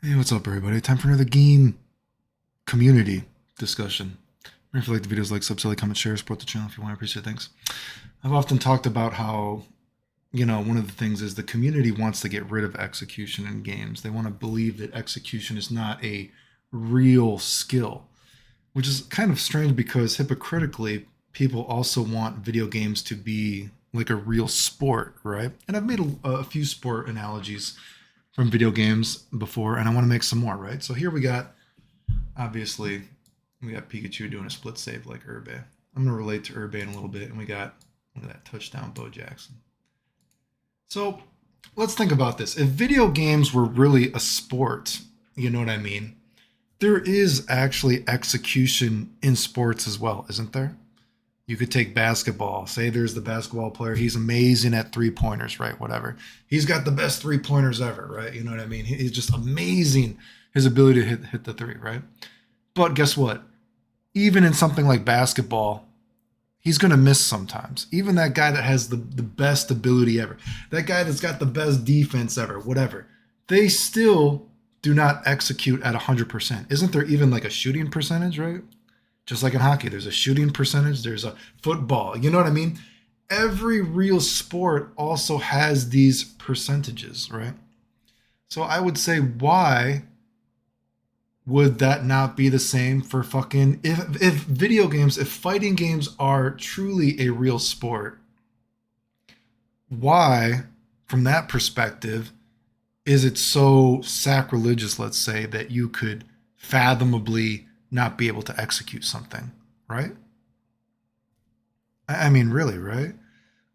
Hey, what's up, everybody? Time for another game community discussion. If you like the videos, like, subscribe, comment, share, support the channel if you want. I appreciate it. Thanks. I've often talked about how, one of the things is the community wants to get rid of execution in games. They want to believe that execution is not a real skill, which is kind of strange because hypocritically, people also want video games to be like a real sport, right? And I've made a few sport analogies from video games before, and I want to make some more, right? So here we got, obviously, we got Pikachu doing a split save like Urbe. I'm going to relate to Urbe in a little bit, and we got, look at that touchdown, Bo Jackson. So let's think about this. If video games were really a sport, you know what I mean? There is actually execution in sports as well, isn't there? You could take basketball. Say there's the basketball player. He's amazing at three pointers, right? Whatever. He's got the best three pointers ever, right? You know what I mean? He's just amazing. His ability to hit the three, right? But guess what? Even in something like basketball, he's going to miss sometimes. Even that guy that has the best ability ever, that guy that's got the best defense ever, whatever, they still do not execute at 100%. Isn't there even like a shooting percentage, right? Just like in hockey, there's a shooting percentage, there's a football. You know what I mean? Every real sport also has these percentages, right? So I would say, why would that not be the same for fucking if video games, if fighting games are truly a real sport, why, from that perspective, is it so sacrilegious, let's say, that you could fathomably not be able to execute something, right? I mean, really, right?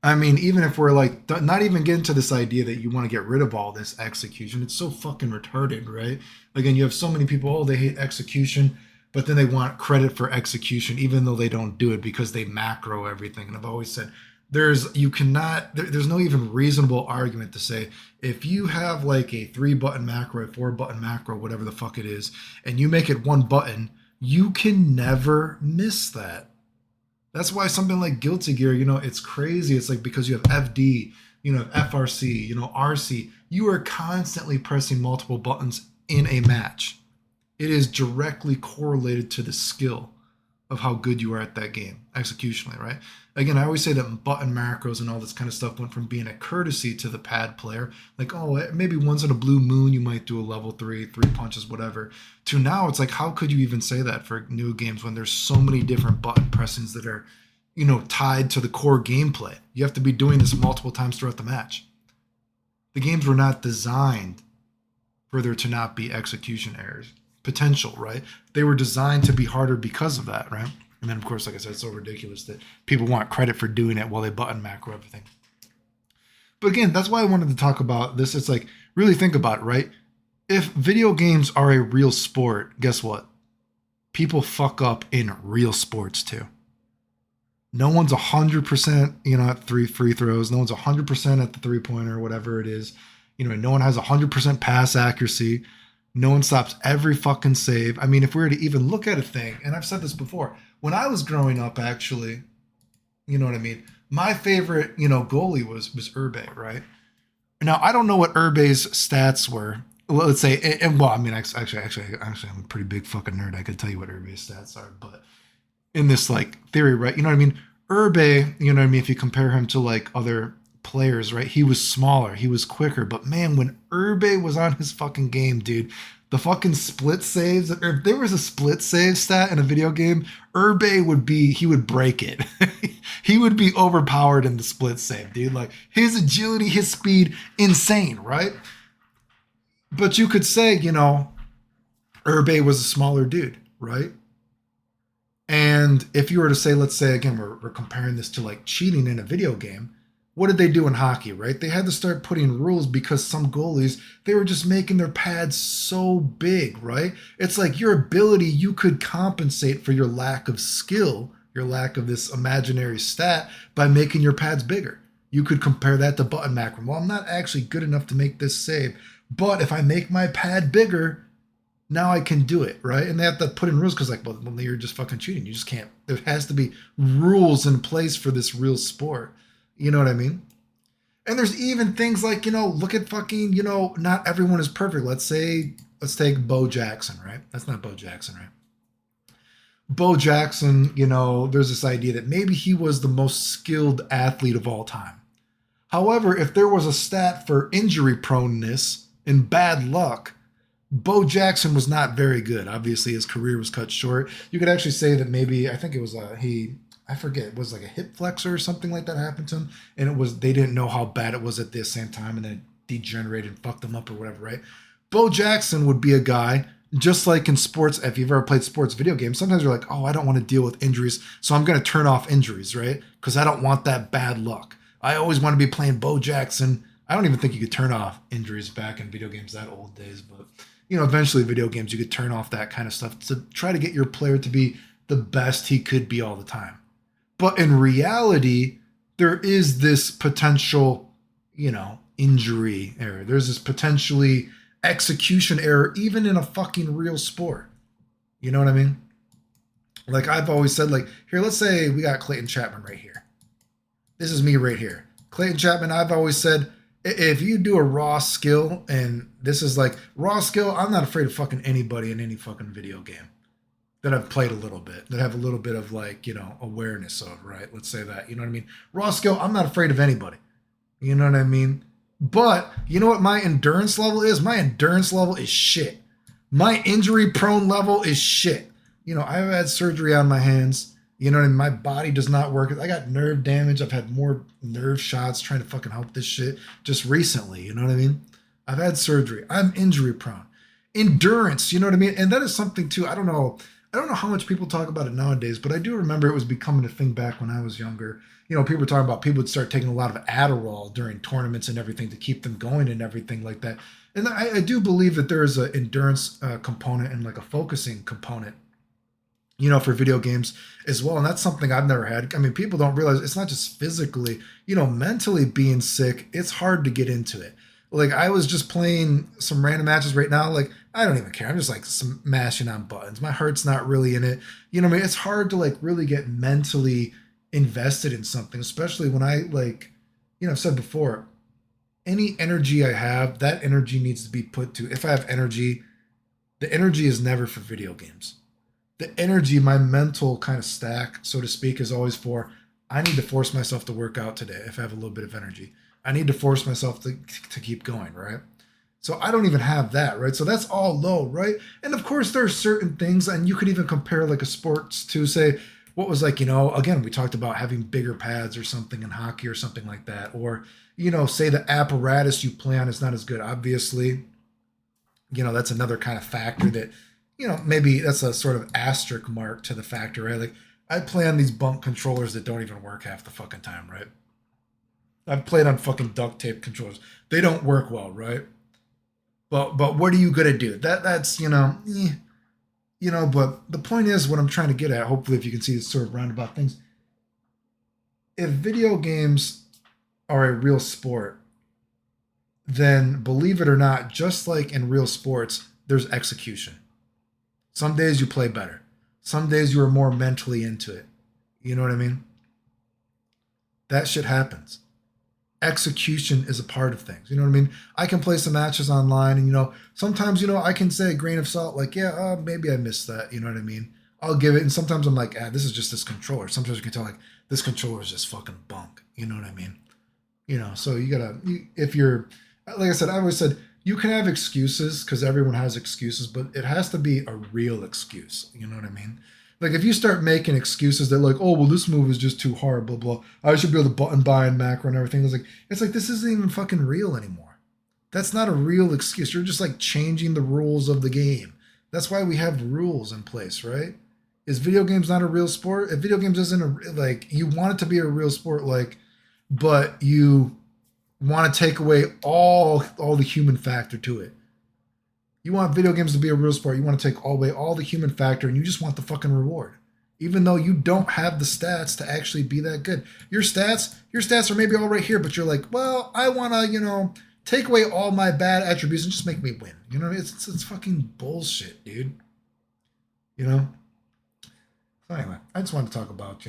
I mean, even if we're like not even getting to this idea that you want to get rid of all this execution, it's so fucking retarded, right? Again, you have so many people, oh, they hate execution, but then they want credit for execution, even though they don't do it because they macro everything. And I've always said, there's no even reasonable argument to say if you have like a 3 button macro, a 4 button macro, whatever the fuck it is, and you make it 1 button, you can never miss that. That's why something like Guilty Gear, it's crazy. It's like because you have FD, FRC, RC, you are constantly pressing multiple buttons in a match. It is directly correlated to the skill of how good you are at that game, executionally, right? Again, I always say that button macros and all this kind of stuff went from being a courtesy to the pad player, like, oh, maybe once in a blue moon you might do a level 3 punches, whatever, to now it's like, how could you even say that for new games when there's so many different button pressings that are, tied to the core gameplay? You have to be doing this multiple times throughout the match. The games were not designed for there to not be execution errors potential, right? They were designed to be harder because of that, right? And then, of course, like I said, it's so ridiculous that people want credit for doing it while they button macro everything. But again, that's why I wanted to talk about this. It's like, really think about it, right? If video games are a real sport, guess what? People fuck up in real sports too. No one's 100%, at three free throws. No one's 100% at the 3 pointer, whatever it is. No one has 100% pass accuracy. No one stops every fucking save. I mean, if we were to even look at a thing, and I've said this before, when I was growing up, actually, you know what I mean? My favorite, goalie was Urbe, right? Now, I don't know what Urbe's stats were. Well, let's say, and well, I mean, actually, I'm a pretty big fucking nerd. I could tell you what Urbe's stats are, but in this like theory, right? You know what I mean? Urbe, you know what I mean? If you compare him to like other players, right? He was smaller, he was quicker, but man, when Urbe was on his fucking game, dude, the fucking split saves, or if there was a split save stat in a video game, he would break it. He would be overpowered in the split save, dude. Like his agility, his speed, insane, right? But you could say, Urbe was a smaller dude, right? And if you were to say, let's say again, we're comparing this to like cheating in a video game. What did they do in hockey, right? They had to start putting rules because some goalies, they were just making their pads so big, right? It's like your ability, you could compensate for your lack of skill, your lack of this imaginary stat by making your pads bigger. You could compare that to button macro. Well, I'm not actually good enough to make this save, but if I make my pad bigger, now I can do it, right? And they have to put in rules because, like, well, you're just fucking cheating. You just can't. There has to be rules in place for this real sport. You know what I mean? And there's even things like, look at fucking, not everyone is perfect. Let's say Let's take Bo Jackson, right? That's not Bo Jackson, right? Bo Jackson, there's this idea that maybe he was the most skilled athlete of all time. However, if there was a stat for injury proneness and bad luck, Bo Jackson was not very good. Obviously, his career was cut short. You could actually say that maybe I think it was I forget, it was like a hip flexor or something like that happened to him, and it was they didn't know how bad it was at the same time, and then it degenerated and fucked them up or whatever, right? Bo Jackson would be a guy just like in sports. If you've ever played sports video games, sometimes you're like, oh, I don't want to deal with injuries, so I'm going to turn off injuries, right? Because I don't want that bad luck. I always want to be playing Bo Jackson. I don't even think you could turn off injuries back in video games that old days, but eventually video games you could turn off that kind of stuff to try to get your player to be the best he could be all the time. But in reality, there is this potential, injury error. There's this potentially execution error, even in a fucking real sport. You know what I mean? Like I've always said, like, here, let's say we got Clayton Chapman right here. This is me right here. Clayton Chapman, I've always said, if you do a raw skill, and this is like raw skill, I'm not afraid of fucking anybody in any fucking video game that I've played a little bit, that have a little bit of like, awareness of, right? Let's say that, you know what I mean? Raw skill, I'm not afraid of anybody. You know what I mean? But you know what my endurance level is? My endurance level is shit. My injury prone level is shit. I've had surgery on my hands. You know what I mean? My body does not work. I got nerve damage. I've had more nerve shots trying to fucking help this shit just recently. You know what I mean? I've had surgery. I'm injury prone. Endurance, you know what I mean? And that is something too. I don't know how much people talk about it nowadays, but I do remember it was becoming a thing back when I was younger. People were talking about people would start taking a lot of Adderall during tournaments and everything to keep them going and everything like that. And I do believe that there is an endurance component and like a focusing component, for video games as well. And that's something I've never had. I mean, people don't realize it's not just physically, mentally being sick. It's hard to get into it. Like I was just playing some random matches right now. Like I don't even care. I'm just like smashing on buttons. My heart's not really in it. You know what I mean? It's hard to like really get mentally invested in something, especially when I like, I've said before, any energy I have, that energy needs to be put to, if I have energy, the energy is never for video games. The energy, my mental kind of stack, so to speak, is always for, I need to force myself to work out today if I have a little bit of energy. I need to force myself to keep going, right? So I don't even have that, right? So that's all low, right? And of course, there are certain things, and you could even compare like a sports to say, what was like, again, we talked about having bigger pads or something in hockey or something like that. Or, say the apparatus you play on is not as good. Obviously, that's another kind of factor that, maybe that's a sort of asterisk mark to the factor, right? Like I play on these bunk controllers that don't even work half the fucking time, right? I've played on fucking duct tape controllers. They don't work well, right? But what are you gonna do? That's but the point is what I'm trying to get at, hopefully if you can see this sort of roundabout things. If video games are a real sport, then believe it or not, just like in real sports, there's execution. Some days you play better. Some days you are more mentally into it. You know what I mean? That shit happens. Execution is a part of things. You know what I mean? I can play some matches online and, sometimes, I can say a grain of salt, like, yeah, maybe I missed that. You know what I mean? I'll give it. And sometimes I'm like, this is just this controller. Sometimes you can tell like this controller is just fucking bunk. You know what I mean? So if you're, like I said, I always said, you can have excuses because everyone has excuses, but it has to be a real excuse. You know what I mean? Like if you start making excuses that like, oh, well, this move is just too hard, blah, blah. I should be able to button buy and macro and everything. It's like, this isn't even fucking real anymore. That's not a real excuse. You're just like changing the rules of the game. That's why we have rules in place, right? Is video games not a real sport? If video games isn't like, you want it to be a real sport, like, but you want to take away all the human factor to it. You want video games to be a real sport. You want to take away all the human factor, and you just want the fucking reward, even though you don't have the stats to actually be that good. Your stats are maybe all right here, but you're like, well, I want to, take away all my bad attributes and just make me win. You know what I mean? It's fucking bullshit, dude. So anyway, I just wanted to talk about,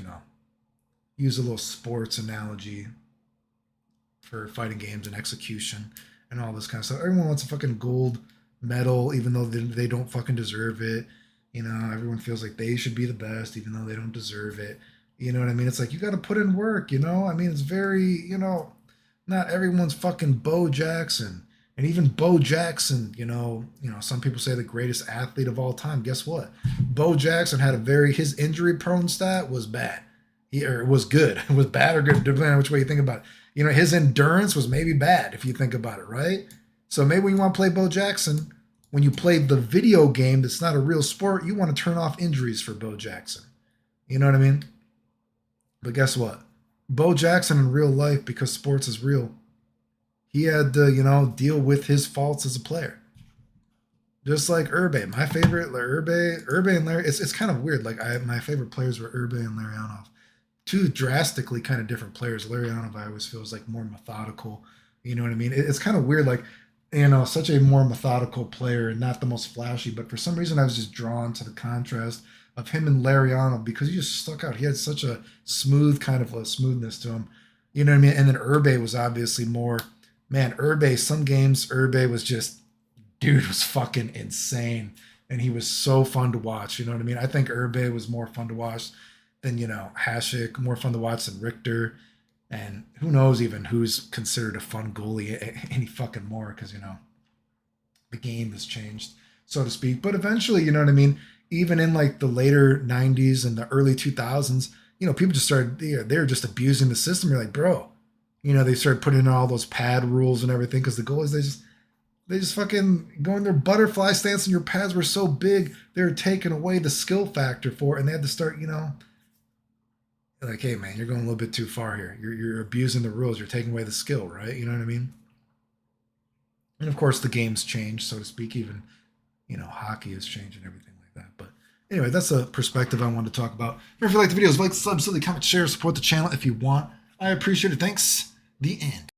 use a little sports analogy for fighting games and execution and all this kind of stuff. Everyone wants a fucking gold medal even though they don't fucking deserve it. You know, everyone feels like they should be the best even though they don't deserve it. You know what I mean? It's like you got to put in work. You know, I mean, it's very, not everyone's fucking Bo Jackson. And even Bo Jackson, some people say the greatest athlete of all time. Guess what? Bo Jackson had his injury prone stat was bad. Or it was good. It was bad or good, depending on which way you think about it. His endurance was maybe bad if you think about it, right? So maybe when you want to play Bo Jackson, when you play the video game that's not a real sport, you want to turn off injuries for Bo Jackson. You know what I mean? But guess what? Bo Jackson in real life, because sports is real, he had to, deal with his faults as a player. Just like Urbe, my favorite, like Urbe and Larry. It's kind of weird. Like my favorite players were Urbe and Larionov, two drastically kind of different players. Larionov, I always feels like more methodical. You know what I mean? It's kind of weird. Like such a more methodical player and not the most flashy. But for some reason, I was just drawn to the contrast of him and Larionov because he just stuck out. He had such a smooth kind of a smoothness to him. You know what I mean? And then Urbe was obviously more. Man, Urbe, some games, Urbe was just, dude was fucking insane. And he was so fun to watch. You know what I mean? I think Urbe was more fun to watch than, Hasek, more fun to watch than Richter. And who knows even who's considered a fun goalie any fucking more because, the game has changed, so to speak. But eventually, you know what I mean? Even in like the later 90s and the early 2000s, people just started, they were just abusing the system. You're like, bro, they started putting in all those pad rules and everything because the goalies, they just fucking go in their butterfly stance and your pads were so big, they were taking away the skill factor for it. And they had to start, like, hey, man, you're going a little bit too far here. You're abusing the rules. You're taking away the skill, right? You know what I mean? And of course, the game's changed, so to speak. Even, hockey has changed and everything like that. But anyway, that's a perspective I wanted to talk about. If you like the videos, like, subscribe, comment, share, support the channel if you want. I appreciate it. Thanks. The end.